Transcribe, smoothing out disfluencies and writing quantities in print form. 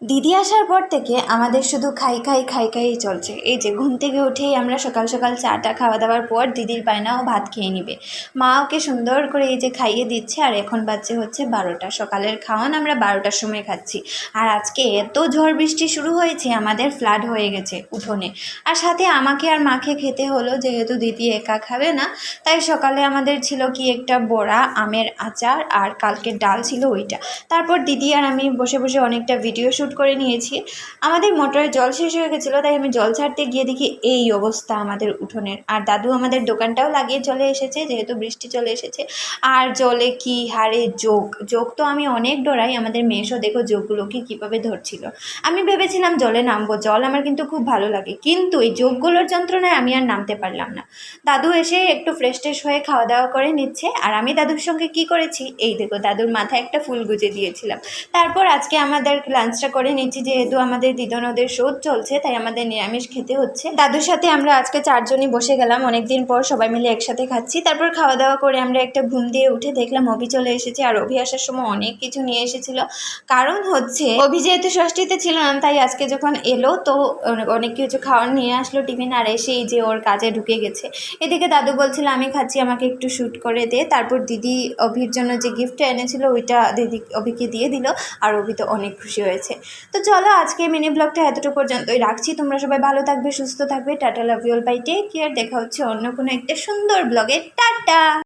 দিদি আসার পর থেকে আমাদের শুধু খাই খাই খাই খাই চলছে। এই যে ঘুম থেকে উঠেই আমরা সকাল সকাল চাটা খাওয়া দাওয়ার পর দিদির বায়না ও ভাত খেয়ে নিবে। মা ওকে সুন্দর করে এই যে খাইয়ে দিচ্ছে। আর এখন বাজছে হচ্ছে 12টা। সকালের খাওয়ান আমরা 12টার সময় খাচ্ছি। আর আজকে এত ঝড় বৃষ্টি শুরু হয়েছে, আমাদের ফ্লাড হয়ে গেছে উঠোনে। আর সাথে আমাকে আর মাকে খেতে হলো, যেহেতু দিদি একা খাবে না। তাই সকালে আমাদের ছিল কি একটা বড়া, আমের আচার, আর কালকের ডাল ছিল ওইটা। তারপর দিদি আর আমি বসে বসে অনেকটা ভিডিও শ্যুট করে নিয়েছি। আমাদের মোটরের জল শেষ হয়ে গেছিলো, তাই আমি জল ছাড়তে গিয়ে দেখি এই অবস্থা আমাদের উঠোনের। আর দাদু আমাদের দোকানটাও লাগিয়ে চলে এসেছে, যেহেতু বৃষ্টি চলে এসেছে। আর জলে কি হারে যোগ যোগ তো আমি অনেক ডরাই। আমাদের মেয়েসও দেখো যোগগুলোকে কীভাবে ধরছিল। আমি ভেবেছিলাম জলে নামবো, জল আমার কিন্তু খুব ভালো লাগে, কিন্তু এই যোগগুলোর যন্ত্রণায় আমি আর নামতে পারলাম না। দাদু এসে একটু ফ্রেশ ট্রেশ হয়ে খাওয়া দাওয়া করে নিচ্ছে। আর আমি দাদুর সঙ্গে কি করেছি, এই দেখো দাদুর মাথায় একটা ফুল গুজে দিয়েছিলাম। তারপর আজকে আমাদের লাঞ্চটা করে নিচ্ছি, যেহেতু আমাদের দিদনদের শোধ চলছে, তাই আমাদের নিরামিষ খেতে হচ্ছে। দাদুর সাথে আমরা আজকে 4 জনই বসে গেলাম, অনেকদিন পর সবাই মিলে একসাথে খাচ্ছি। তারপর খাওয়া দাওয়া করে আমরা একটা ঘুম দিয়ে উঠে দেখলাম অভি চলে এসেছে। আর অভি আসার সময় অনেক কিছু নিয়ে এসেছিল, কারণ হচ্ছে অভি যেহেতু ষষ্ঠীতে ছিল না, তাই আজকে যখন এলো তো অনেক কিছু খাওয়ার নিয়ে আসলো টিফিন। আর এসেই যে ওর কাজে ঢুকে গেছে। এদিকে দাদু বলছিল আমি খাচ্ছি, আমাকে একটু শ্যুট করে দে। তারপর দিদি অভির জন্য যে গিফটটা এনেছিল ওইটা দিদি অভিকে দিয়ে দিল। আর অভি তো অনেক খুশি হয়েছে। তো চলো আজকে মিনি ব্লগটা এতটুকু পর্যন্তই রাখছি। তোমরা সবাই ভালো থাকবে, সুস্থ থাকবে। Tata, love you all, bye, take care. দেখা হচ্ছে অন্য কোনো একটা সুন্দর ব্লগে। টাটা।